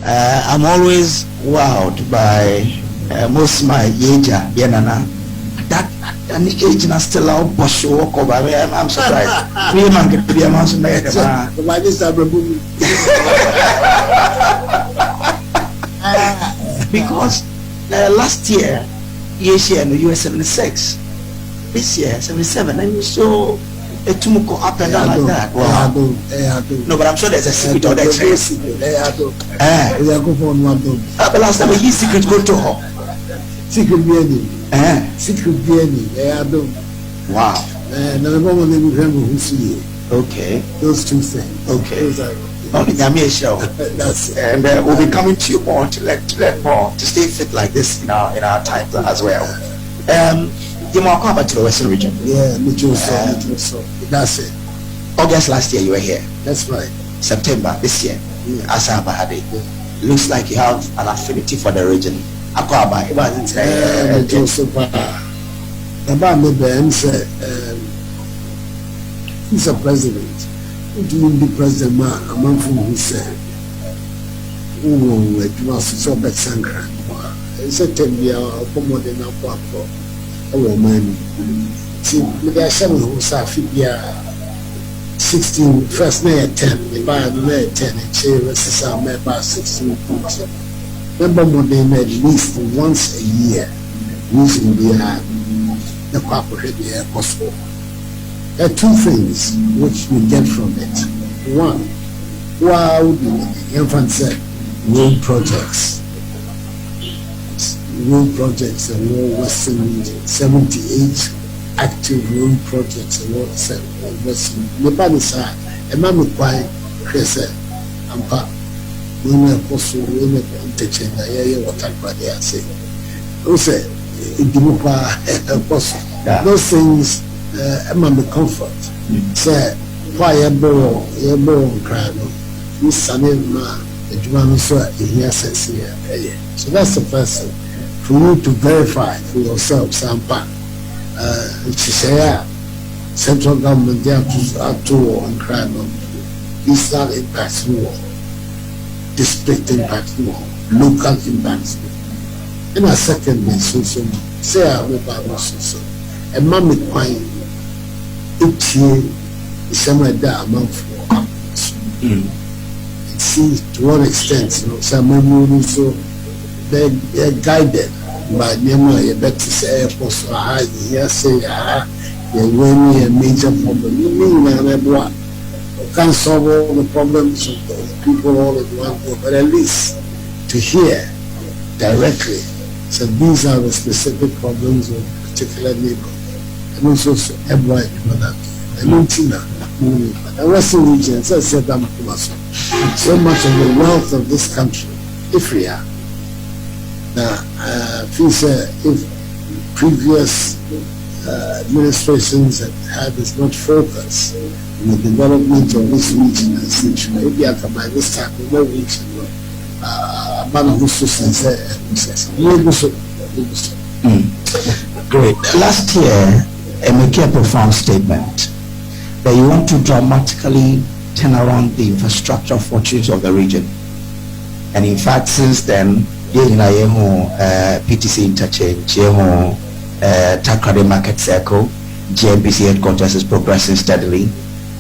I'm always wowed by most my Yeja, Nana. That an age and still out push walk over. I'm surprised. We man get to be a mouse and because last year, you were 76. This year, 77. And so a tumuko up and down like that. Wow. No, but I'm sure there's a secret or there's a secret. But last time he secret go to her. Secret being secret being wow. And the woman they remember who see it. Okay. Those two things. Okay. Those are only Yami show. That's it. And we'll be coming to you more to let more to stay fit like this in our times as well. You more come back to the Western region. Yeah, so. That's it. August last year you were here. That's right. September this year. Yeah. Asaba had it. Looks like you have an affinity for the region. Akwaba, it wasn't about the band said he's a president. Doing the president man among who said, oh, it was so bad sancra. It's a 10 year more than a pop for a woman. See, there are some who are 16, first night 10, the bar night 10, and she was about 16. Remember more than at least once a year, using the corporate here possible. There are two things which we get from it. One, wow, the infant said, road projects and all Western region, 78 active road projects and all Western. The body side, a man with quite crazy and pop. When I also when I teaching, I what everybody has said. Also, those things. I'm the comfort. Say, why you borrow crying? You son in the man so here says here. So that's the first thing. For you to verify for yourself, Sampa. Central government they have to and crying on Eastern impacts more, district impacts more, local impacts more. And a second so say I hope I was so. A mommy quine. Each year is somewhere there among for it seems to what extent, some movies so they're guided by them. Better say, airports are high here, say, they're winning a major problem. You mean, what can't solve all the problems of the people all in one go, but at least to hear directly. So these are the specific problems of a particular neighborhood. And also everywhere and the Western region, so much of the wealth of this country, Efia. Now, if previous administrations had as much focus in the development of this region as it should, maybe after by this time, no region, Great. Last year, make a profound statement that you want to dramatically turn around the infrastructure fortunes of the region. And in fact, since then, PTC interchange, Takrade market circle, GMPC headquarters is progressing steadily.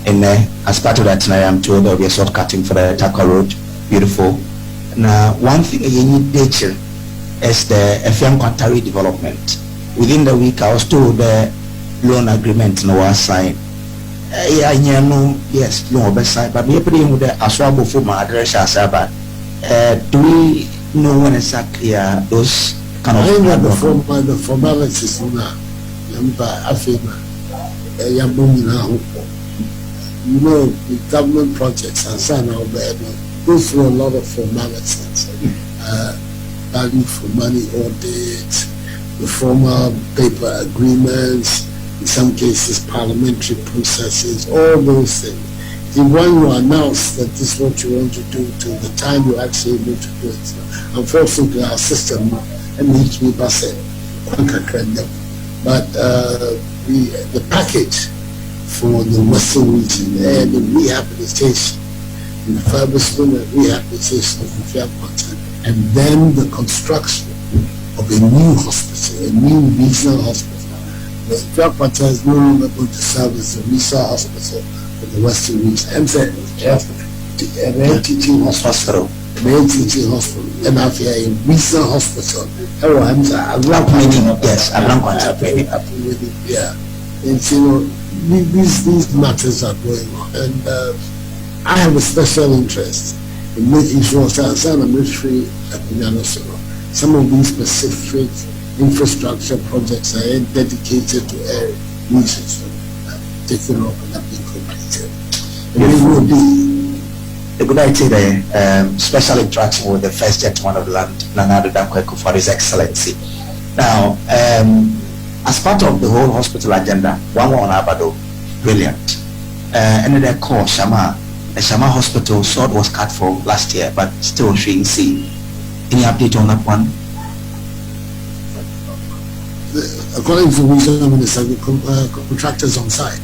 And as part of that, tonight I'm told there will be a short cutting for the Takwa Road. Beautiful. Now, one thing you need nature is the Efia Odo development. Within the week, I was told the loan agreement was signed. Yes, loan was signed, but we are putting with the Aswabo for my address as about. Do we know when exactly those kind of the formalities now? You know, the government projects and sign out there go through a lot of formalities. Value for money audit, the formal paper agreements, in some cases parliamentary processes, all those things. And when you announce that this is what you want to do to the time you actually need to do it. Unfortunately, our system needs to be passed. But the package for the Western region and the rehabilitation refurbishment and rehabilitation of Efia Odo, and then the construction of a new hospital, a new regional hospital. The Efia Odo is no longer going to serve as a regional hospital for the Western region. And the teaching hospital. Main teaching hospital, and Afia a regional hospital. Yes, yeah. And these matters are going on, and I have a special interest in making sure that some of these specific infrastructure projects are dedicated to regions taken up and have been completed. And it will be a good idea there. Special interaction with the first gentleman of the land, Nana Akuffo Addo, for His Excellency. Now, as part of the whole hospital agenda, one on Abado, brilliant. And then call Shama, the Shama Hospital sword was cut for last year, but still showing see. Any update on that one? According to wisdom, the contractors on site.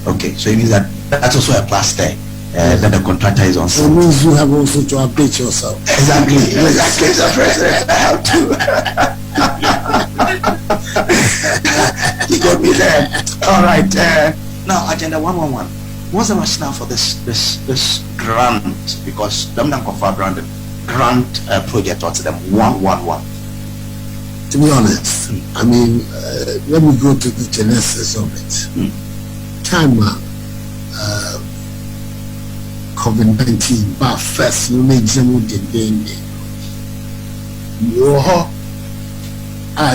Okay. So it means that that's also a plus there. That the contractor is on site. It means you have also to update yourself. Exactly, Mr. President. I have to. You got me there. All right. Now, agenda 111. What's the rationale for this grant? Because Nana Akuffo Addo grant project or to them 111. To be honest, I mean, let me go to the genesis of it. Time COVID-19, but first, you need to know the day.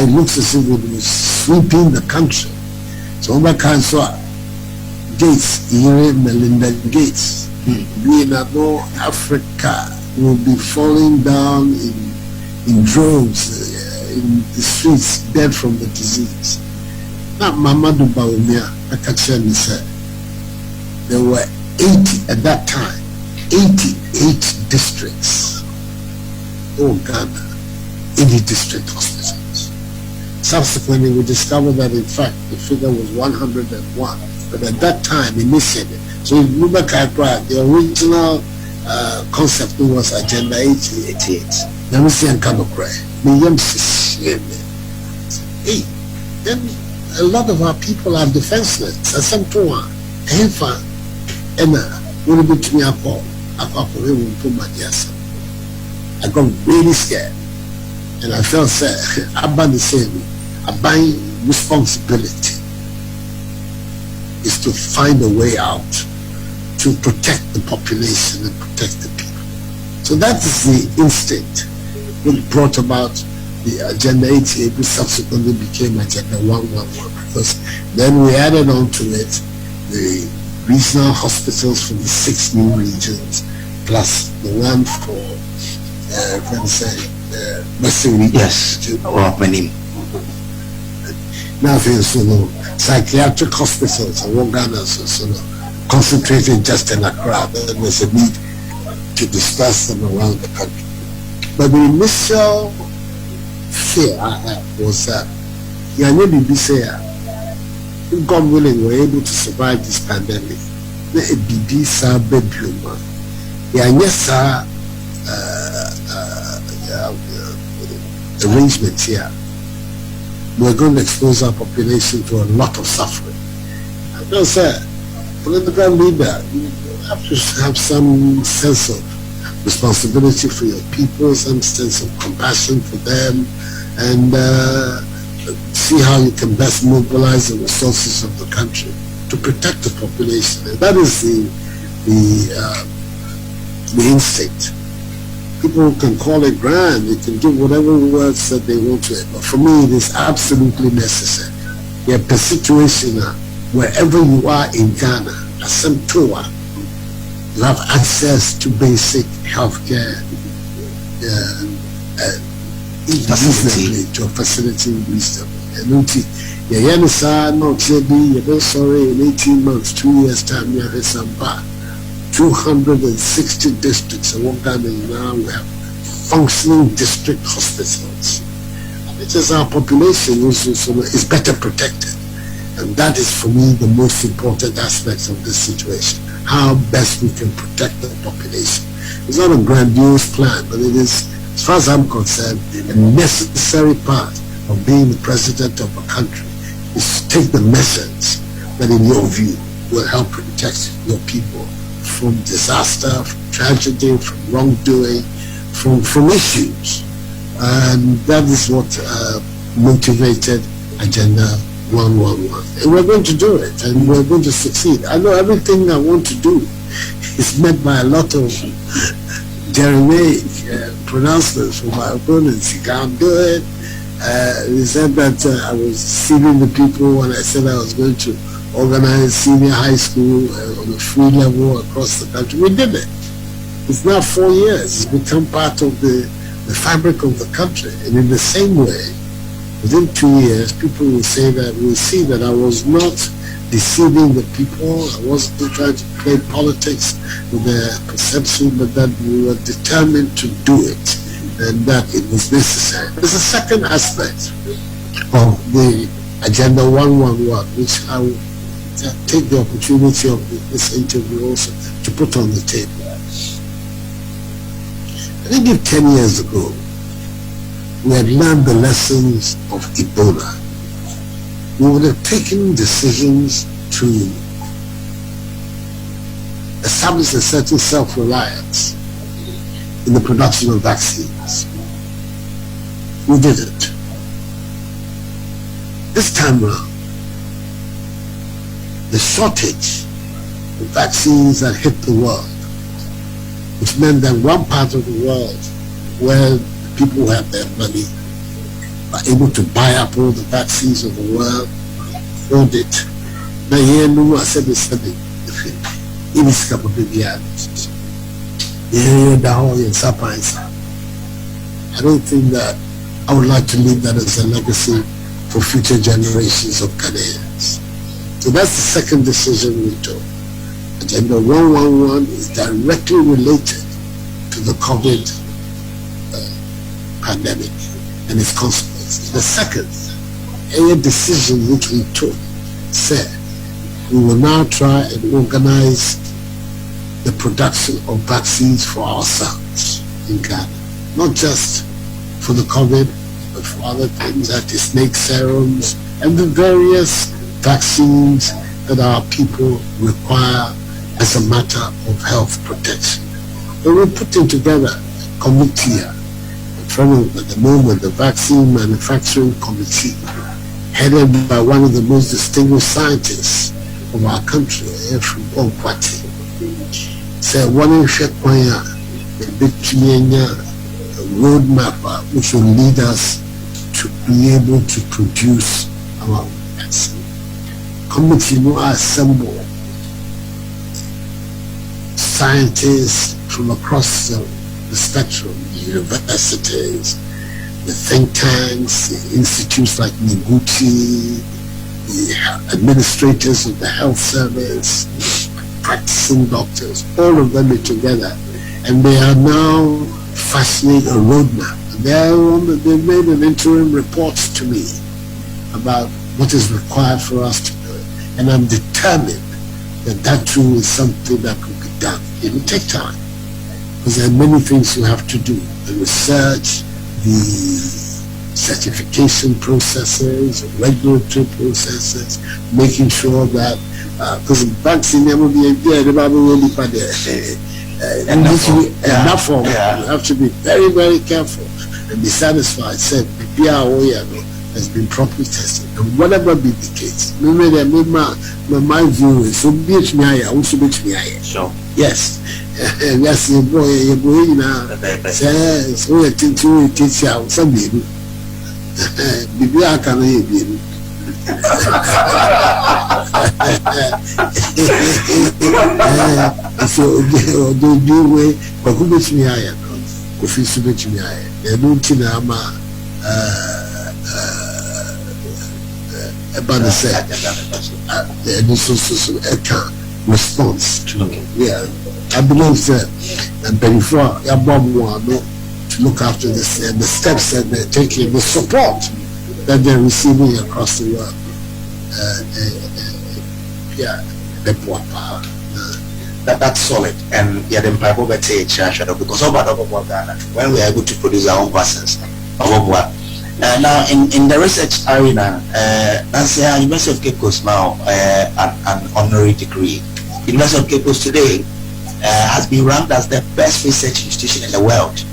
It looks as if it was sweeping the country. So, I can saw Gates, Melinda Gates, being that no Africa will be falling down in droves in the streets, dead from the disease. Now, Mamadou Bawumia, I can tell you, said there were 80 at that time, 88 districts. Oh, Ghana, 80 district hospitals. Subsequently, we discovered that in fact the figure was 101. But at that time, initially, so if you look at the original concept was Agenda 88. Let me see and kind of cry. Hey, then a lot of our people are defenseless. As some tour, and will be to me I got really scared, and I felt sad about the same. A buying responsibility is to find a way out to protect the population and protect the people. So that is the instinct which brought about the Agenda 88, which subsequently became Agenda 111, because then we added on to it the regional hospitals from the 6 new regions, plus the one for Western region. Yes, now there's psychiatric hospitals and organs concentrated just in Accra. There was a need to disperse them around the country. But the initial fear I had was that God willing, we're able to survive this pandemic. Arrangements here. We're going to expose our population to a lot of suffering. I don't say, political leader, you have to have some sense of responsibility for your people, some sense of compassion for them, and see how you can best mobilize the resources of the country to protect the population. And that is the instinct. People can call it grand, they can give whatever words that they want to it, but for me it is absolutely necessary. You have a situation wherever you are in Ghana, as some tour, you have access to basic healthcare, reasonably, to a facility reasonably. And you're sorry, in 18 months, 2 years time, you have some bad. 260 districts in Ghana now, we have functioning district hospitals. It is our population is better protected, and that is for me the most important aspect of this situation. how best we can protect the population. It's not a grandiose plan, but it is, as far as I'm concerned, a necessary part of being the president of a country is to take the measures that, in your view, will help protect your people from disaster, from tragedy, from wrongdoing, from issues. And that is what motivated Agenda 111. And we're going to do it, and we're going to succeed. I know everything I want to do is met by a lot of Jeremic pronouncements from my opponents. You can't do it. They said that I was deceiving the people when I said I was going to organize senior high school on a free level across the country. We did it. It's now 4 years. It's become part of the fabric of the country. And in the same way, within 2 years, people will say that, will see that I was not deceiving the people. I wasn't trying to play politics with their perception, but that we were determined to do it and that it was necessary. There's a second aspect of the Agenda 111, which I will take the opportunity of this interview also to put on the table. I think if 10 years ago we had learned the lessons of Ebola, we would have taken decisions to establish a certain self-reliance in the production of vaccines. We didn't. This time around, the shortage of vaccines that hit the world, which meant that one part of the world where people who have their money are able to buy up all the vaccines of the world, hold it. Now here no I said this thing. It is capability. I don't think that I would like to leave that as a legacy for future generations of Ghanaians. So that's the second decision we took. Agenda 111 is directly related to the COVID pandemic and its consequences. The second decision which we took said we will now try and organize the production of vaccines for ourselves in Ghana, not just for the COVID, but for other things, anti-snake serums and the various vaccines that our people require as a matter of health protection. But we're putting together a committee in front of, at the moment, the Vaccine Manufacturing Committee, headed by one of the most distinguished scientists of our country, from Okwati. So one in Shekwanya, a big roadmap which will lead us to be able to produce our vaccine. Committee will assemble scientists from across the spectrum, the universities, the think tanks, the institutes like Noguchi, the administrators of the health service, practicing doctors, all of them are together, and they are now fashioning a roadmap. They've made an interim report to me about what is required for us to do it, and I'm determined that too is something that could be done. It will take time, because there are many things you have to do: the research, the certification processes, regulatory processes, making sure that because vaccine will be there, you have to be very, very careful and be satisfied. Said has been properly tested, and whatever be the case, my view is so Sure. yes. Yes, your boy now says, oh, it teach you some baby. Bibi akana ye bibi. So do way but who bet me aya no fi su bet me aya e no ntina ama about the say and so can response to yeah. I believe that and before ya bomb one to look after this and the steps that they're taking, the support that they're receiving across the world. that's solid. And yeah, the Bible better because all about when we are able to produce our own persons. Now in the research arena, Nancy, University of Cape Coast now an honorary degree. University of Cape Coast today has been ranked as the best research institution in the world.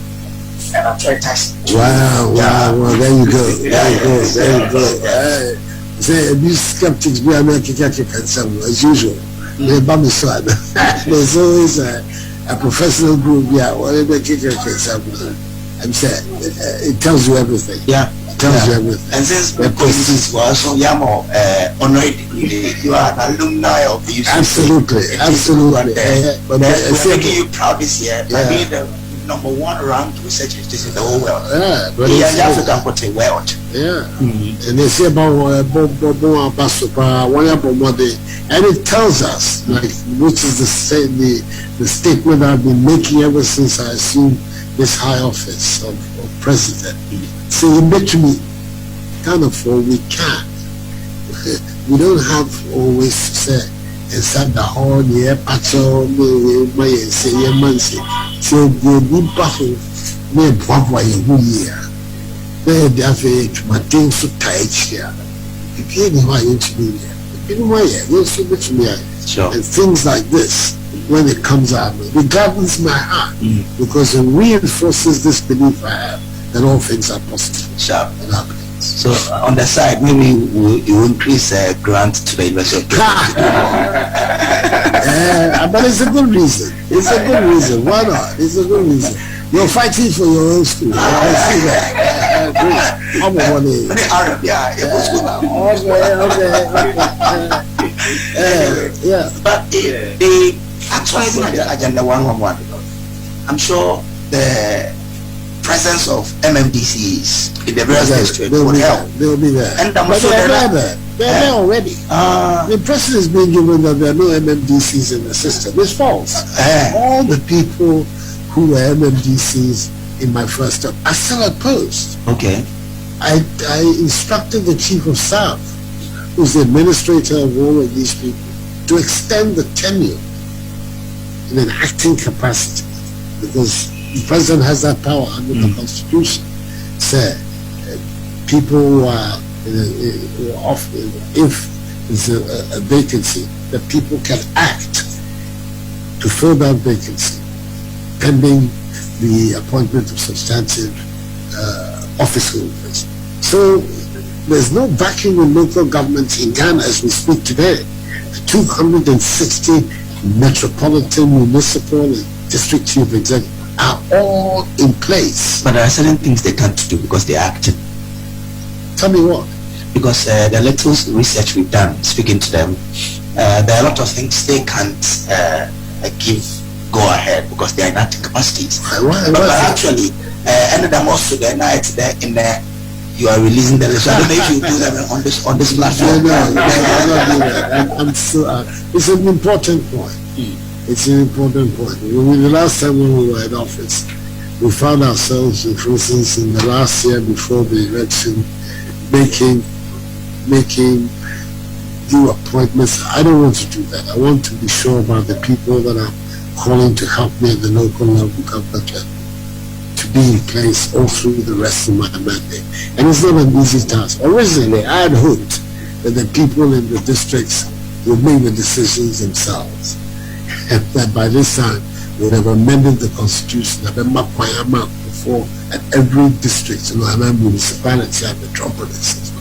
And I'm trying to wow, there you go. Say these skeptics be as usual. There's always a professional group, I'm saying it tells you everything. Yeah. Tells you everything. And since the courses were also honorary degree, you are an alumni of the UCC. Absolutely. But we're making you proud this year by being the number one ranked research institution in the whole world. Yeah, but in the African world. Yeah. And they say about and it tells us, like, which is the statement I've been making ever since I assumed this high office of president. So in between, kind of we can. We don't have always say inside the hall, yeah, patrol, my say, yeah, man, say, so the big battle, me Baba, year. They have to maintain so tight here. You can't invite to be there. You know why? You're so much me. Sure. And things like this, when it comes out, it gladdens my heart because it reinforces this belief I have that all things are possible. Sure. So on the side, maybe you increase grant to the University of Cape. But it's a good reason. It's a good reason. Why not? It's a good reason. You're fighting for your own school. I see that. How much money? Yeah. But the actualizing the agenda 111, I'm sure the presence of MMDCs in the various districts would help. They'll be there. And I'm but sure they're there already. The impression is being given that there are no MMDCs in the system. It's false. All the people who were MMDCs in my first term are still at post. Okay. I instructed the chief of staff, who's the administrator of all of these people, to extend the tenure in an acting capacity, because the president has that power under the Constitution. So people who are off, if there's a vacancy, that people can act to fill that vacancy, pending the appointment of substantive office holders. So there's no vacuum in local governments in Ghana as we speak today. The 260 metropolitan, municipal, and district chief executives are all in place. But there are certain things they can't do because they are acting. Tell me what? Because the little research we've done, speaking to them, there are a lot of things they can't give go ahead because they are in acting capacities. But actually, and then also the night there in there, you are releasing the list. I don't know if you do them on this platform. I'm so. It's an important point. It's an important point. The last time when we were in office, we found ourselves, for instance, in the last year before the election, making due appointments. I don't want to do that. I want to be sure about the people that are calling to help me at the local level government to be in place all through the rest of my mandate. And it's not an easy task. Originally, I had hoped that the people in the districts would make the decisions themselves. And that by this time, we would have amended the constitution before at every district, municipality and metropolis.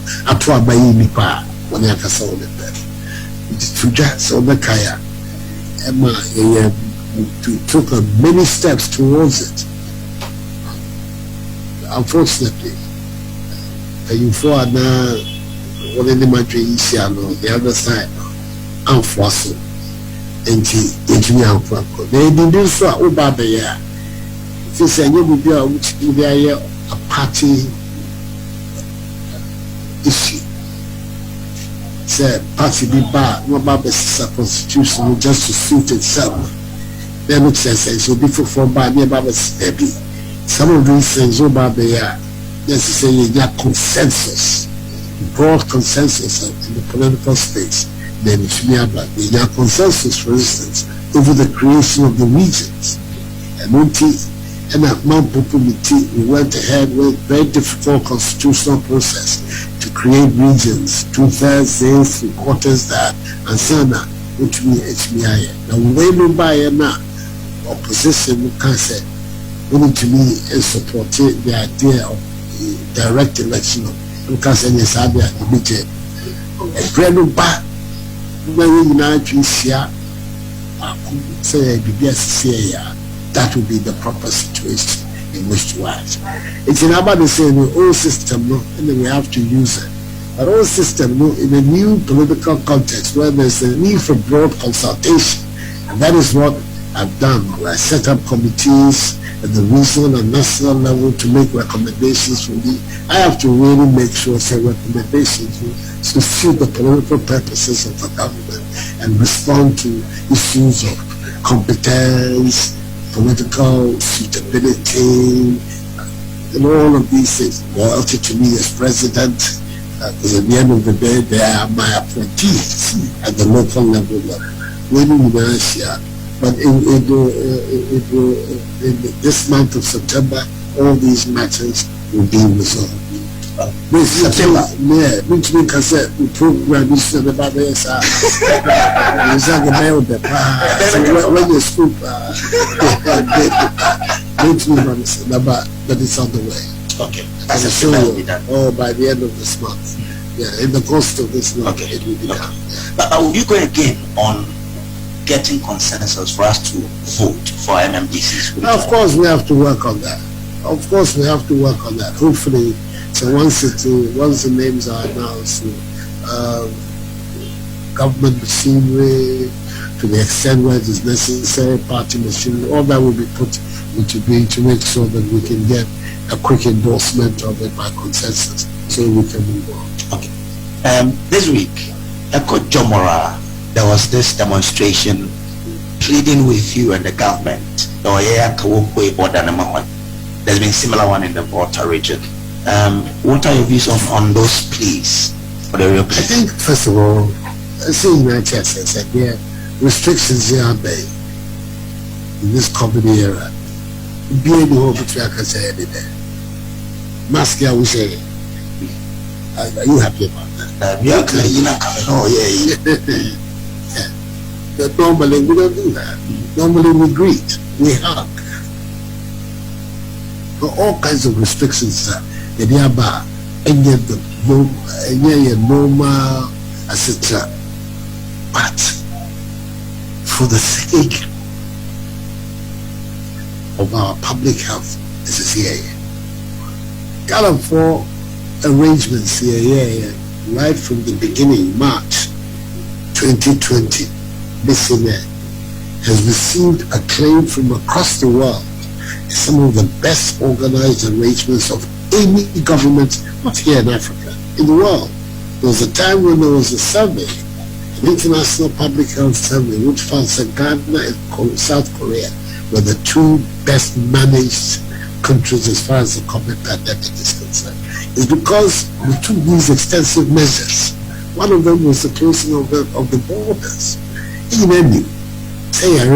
We took many steps towards it. Unfortunately, the other side, unfortunately, and they did do so. Since I knew we are a party issue. Say party be bad, no about the constitution just to suit itself. Then it says it will be for bad nearby baby. Some of these things about the necessarily consensus, broad consensus in the political space. Then it should be about the consensus, for instance, over the creation of the regions. And we went ahead with a very difficult constitutional process to create regions, 2/3 there, 3/4 that, and sana, which we HBI. Now, when we buy now, opposition can say, we need to be supporting the idea of direct election. Because any Sabia, immediate. A brand back, when you say, that would be the proper situation in which to act. It's in about the same old system, no, and then we have to use it. But old system, no, in a new political context where there's a need for broad consultation, and that is what I've done. I set up committees at the regional and national level to make recommendations for me. I have to really make sure say recommendations to suit the political purposes of the government and respond to issues of competence, political suitability, and all of these things. Loyalty to me as president, because at the end of the day, they are my appointees at the local level. But in this month of September, all these matters will be resolved. September? Yeah, which means I said the program is about this. So when you scoop, but it's on the way. Okay. As I show you, by the end of this month. Yeah, in the course of this month, it will be done. But will you go again on getting consensus for us to vote for MMDCs? Of course, we have to work on that. Hopefully, so once the names are announced, government machinery, to the extent where it is necessary, party machinery, all that will be put into being to make sure that we can get a quick endorsement of it by consensus, so we can move on. Okay. This week, Eko Jomora, there was this demonstration pleading with you and the government. There's been similar one in the Volta region. What are your views on those pleas for the real place? I think, first of all, I see United States said, yeah, restrictions here are made in this COVID era. Be able to hope I can say anything. Mask, I will say, are you happy about that? But normally we don't do that. Normally we greet, we hug. But all kinds of restrictions in Yaba, and yet the normal, etc. But for the sake of our public health, this is here. Got for arrangements here, right from the beginning, March 2020. This year has received acclaim from across the world as some of the best organized arrangements of any government, not here in Africa, in the world. There was a time when there was a survey, an international public health survey, which found that Ghana and South Korea were the two best managed countries as far as the COVID pandemic is concerned. It's because we took these extensive measures. One of them was the closing of the borders. Even say it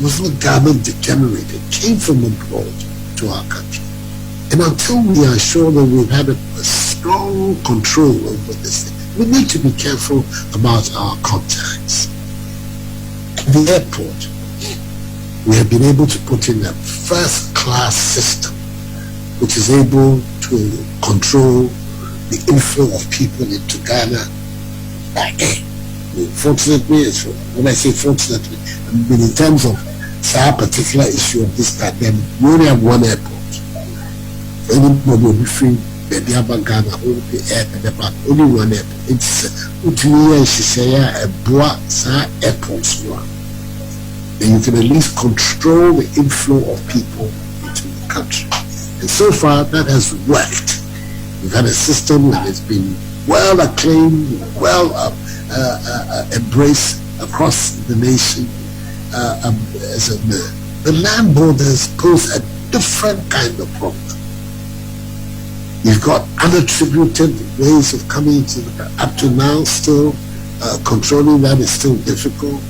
was not government degenerated, it came from abroad to our country. And until we are sure that we've had a strong control over this thing, we need to be careful about our contacts. At the airport, we have been able to put in a first-class system which is able to control the inflow of people into Ghana by air. Fortunately, when I say fortunately, I mean in terms of a particular issue of this pandemic, we only have one airport. Anybody will be free, maybe about Ghana, only only one airport. It's a airports one. And you can at least control the inflow of people into the country. And so far, that has worked. We've had a system that has been well acclaimed, well embraced across the nation. The land borders pose a different kind of problem. You've got unattributed ways of coming into up to now still controlling that is still difficult.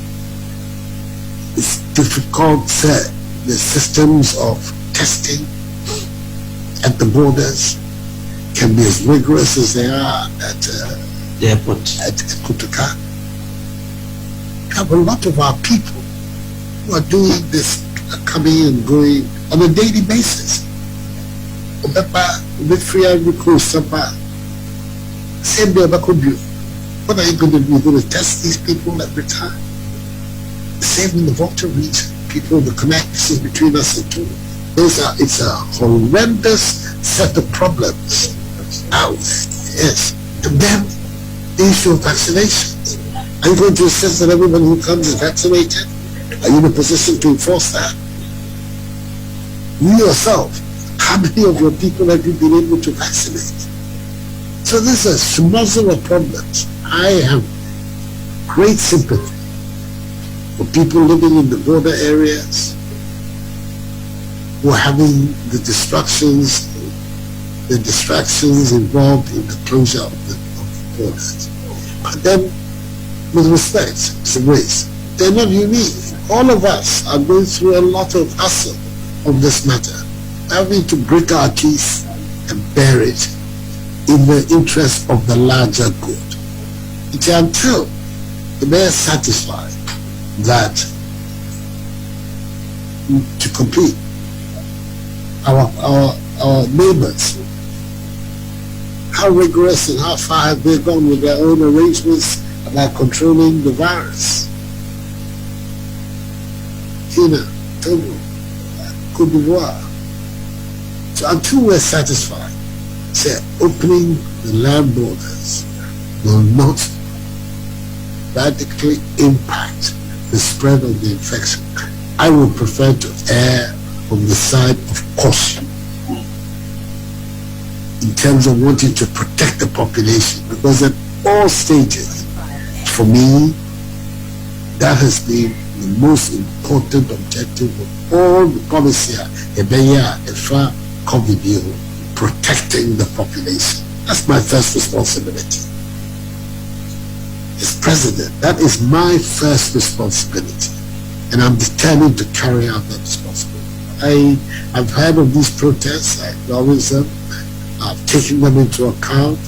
It's difficult. The systems of testing at the borders can be as rigorous as they are at the airport. At Kutuka. We have a lot of our people who are doing this, coming and going on a daily basis. Same day, what are you going to do? You're going to test these people every time. Same in the Volta region. People, the connections between us and two. It's a horrendous set of problems out there. Yes. And then the issue of vaccinations. Are you going to insist that everyone who comes is vaccinated? Are you in a position to enforce that? You yourself, how many of your people have you been able to vaccinate? So this is a schmozzle of problems. I have great sympathy for people living in the border areas who are having the distractions involved in the closure of the borders. But then, with respect, some ways, they're not unique. All of us are going through a lot of hassle on this matter, having to break our teeth and bear it in the interest of the larger good. Until the mayor is satisfied that to complete our neighbors, how rigorous and how far have they gone with their own arrangements about controlling the virus? Kenya, Togo, Cote d'Ivoire. So until we're satisfied, say opening the land borders will not radically impact the spread of the infection. I would prefer to err on the side of caution in terms of wanting to protect the population, because at all stages, for me, that has been the most important objective of all the policy, COVID, protecting the population. That's my first responsibility. As president, that is my first responsibility, and I'm determined to carry out that responsibility. I've heard of these protests, I acknowledge them, I've taken them into account.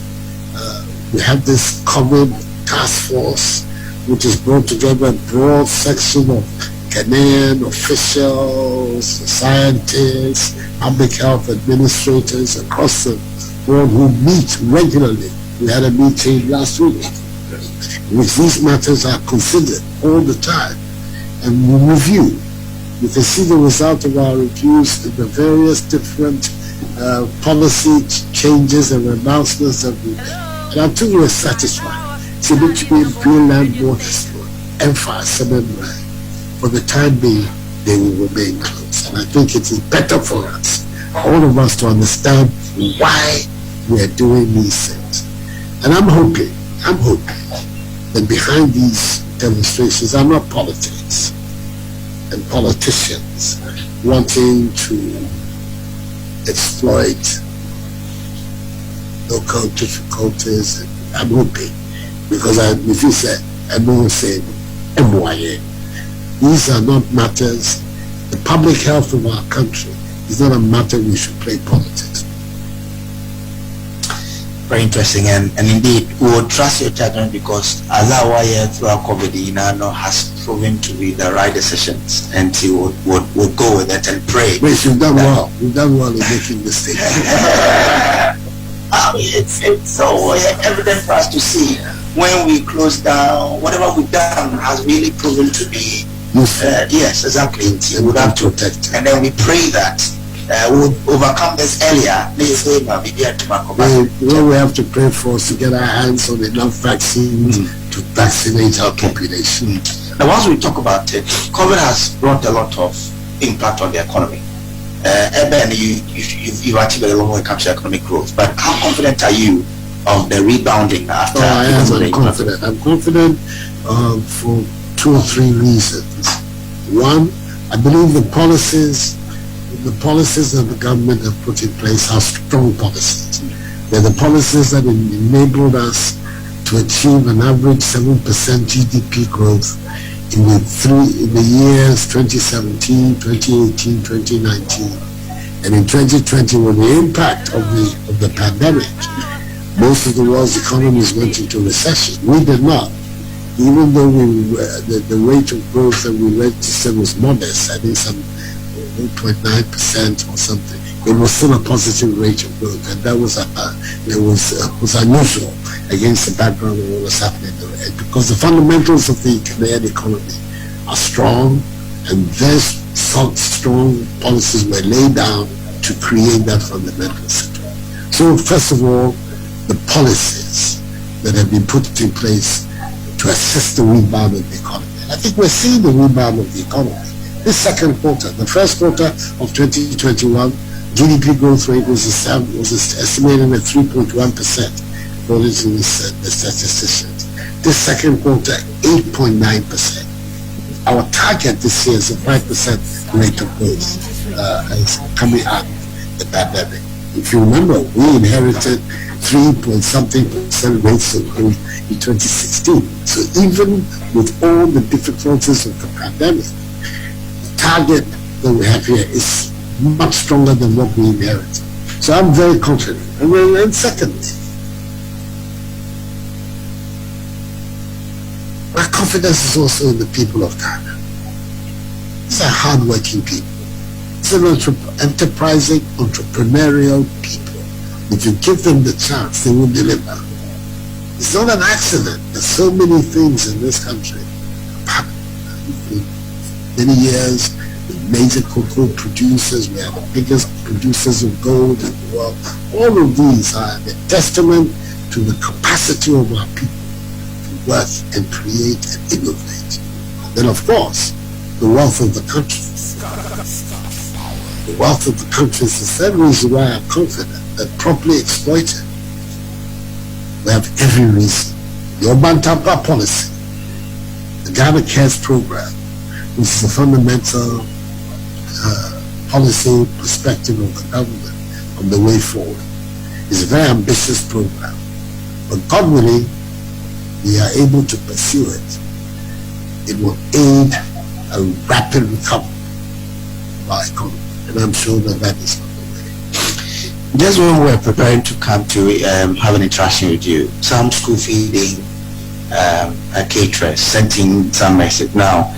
We have this COVID task force which has brought together a broad section of Ghanaian officials, scientists, public health administrators across the world who meet regularly. We had a meeting last week in which these matters are considered all the time, and we review. You can see the result of our reviews in the various different policy changes and announcements that we make. And until we're satisfied, so between land borders for the time being, they will remain closed. And I think it is better for us, all of us, to understand why we are doing these things. And I'm hoping that behind these demonstrations are not politics and politicians wanting to exploit local difficulties. I'm hoping, because if you say, everyone say, MYA, these are not matters. The public health of our country is not a matter we should play politics. Very interesting, and indeed, we will trust your judgment, because Azawaya throughout COVID has proven to be the right decisions, and you would go with it and pray. Wait, you've done well. You've done well in making this statement. It's so evident for us to see when we close down, whatever we've done has really proven to be yes, exactly. We would have to protect, and then we pray that we'll overcome this earlier. What we have to pray for is to get our hands on enough vaccines to vaccinate our population. Now, once we talk about it, COVID has brought a lot of impact on the economy. And you've achieved a long way when it comes to economic growth. But how confident are you of the rebounding after? I'm confident. I'm confident for 2 or 3 reasons. One, I believe the policies that the government have put in place are strong policies. They're the policies that enabled us to achieve an average 7% GDP growth in the years 2017, 2018, 2019, and in 2020, when the impact of the pandemic, most of the world's economies went into recession. We did not. Even though the rate of growth that we registered was modest, I think some 0.9% or something, it was still a positive rate of growth, and that was unusual against the background of what was happening there, because the fundamentals of the Ghanaian economy are strong, and very strong policies were laid down to create that fundamental sector. So first of all, the policies that have been put in place to assist the rebound of the economy. And I think we're seeing the rebound of the economy. This second quarter, the first quarter of 2021, GDP growth rate was estimated at 3.1%, according to the statisticians. This second quarter, 8.9%. Our target this year is a 5% rate of growth is coming out of the pandemic. If you remember, we inherited 3-point-something% rates of growth in 2016. So even with all the difficulties of the pandemic, the target that we have here is much stronger than what we inherited. So I'm very confident. And secondly, my confidence is also in the people of Ghana. These are hardworking people. These are enterprising, entrepreneurial people. If you give them the chance, they will deliver. It's not an accident. There's so many things in this country. Many years, the major cocoa producers, we are the biggest producers of gold in the world. All of these are a testament to the capacity of our people to work and create and innovate. And then, of course, the wealth of the country. The wealth of the country is the third reason why I'm confident that properly exploited, we have every reason. The Urban Tampa policy, the Ghana Cares program, which is the fundamental policy perspective of the government on the way forward, is a very ambitious program. But God willing, we are able to pursue it. It will aid a rapid recovery of our economy. And I'm sure that is on the way. Just when we're preparing to come to have an interaction with you, some school feeding caterers sent in some message. Now,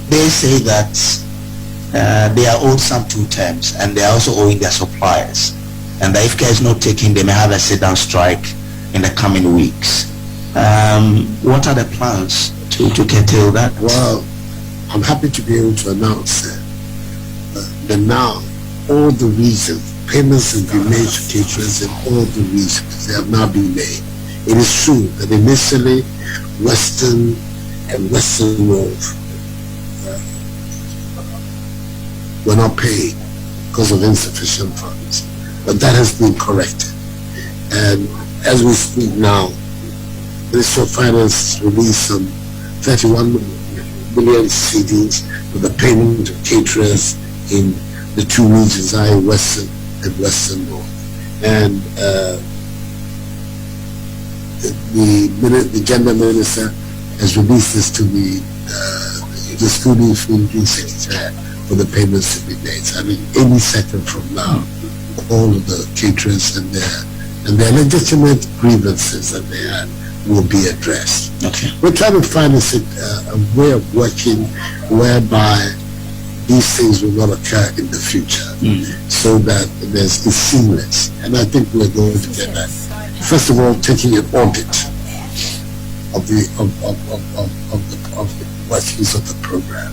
they say that they are owed some 2 terms, and they are also owing their suppliers. And that if care is not taken, they may have a sit-down strike in the coming weeks. What are the plans to curtail that? Well, I'm happy to be able to announce that now all the regions, payments have been made to caterers in all the regions. They have now been made. It is true that initially Western and Western North were not paid because of insufficient funds, but that has been corrected. And as we speak now, the Ministry of Finance has released some 31 million cedis for the payment of caterers in the 2 regions, i.e. Western and Western North. And the gender minister has released this to the school secretary for the payments to be made. So I mean, any second from now, all of the caterers and their legitimate grievances that they had will be addressed. Okay. We're trying to find a way of working whereby these things will not occur in the future, so that it's seamless. And I think we're going to get that. First of all, taking an audit of the workings of the program,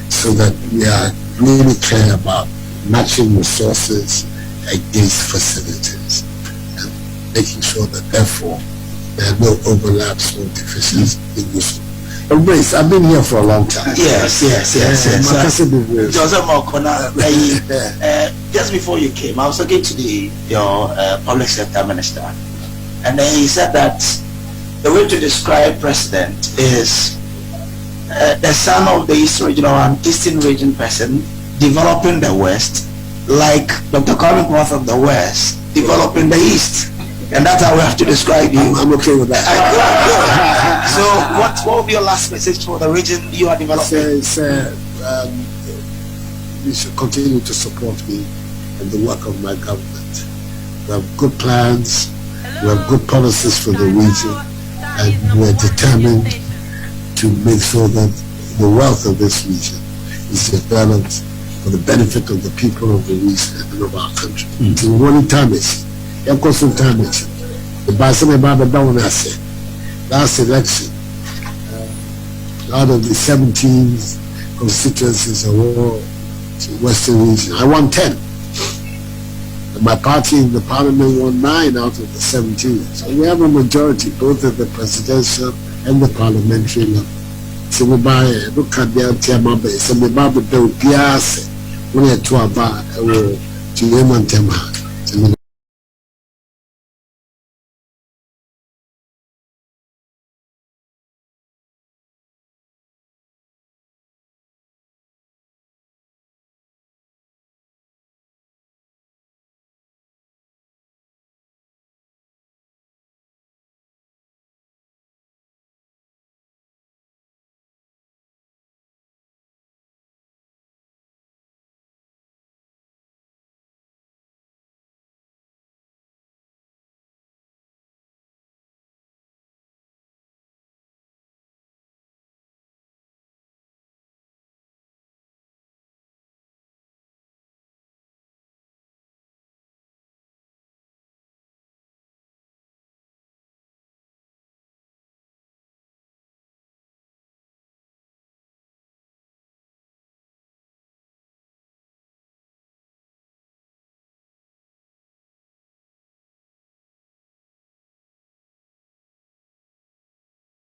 so that we are really clear about matching resources against facilities, and making sure that therefore there are no overlaps or deficiencies in this. Embrace, I've been here for a long time. Yes. Just before you came, I was talking to your public sector minister, and then he said that the way to describe president is the son of the Eastern region or an Eastern region person developing the West, like Dr. Korlebu-Blood of the West developing the East. And that's how we have to describe you. I'm okay with that. So what will be your last message for the region you are developing? You should continue to support me and the work of my government. We have good plans, we have good policies for the region, and we're determined to make sure that the wealth of this region is developed for the benefit of the people of the region and of our country. It's one time is the last election, out of the 17 constituencies of all the Western region, I won 10. And my party in the parliament won 9 out of the 17. So we have a majority both at the presidential and the parliamentary level. So we buy look at the Tiama Bay, so we buy the Bill Piasse, we are to a bar, to Yemen Tema.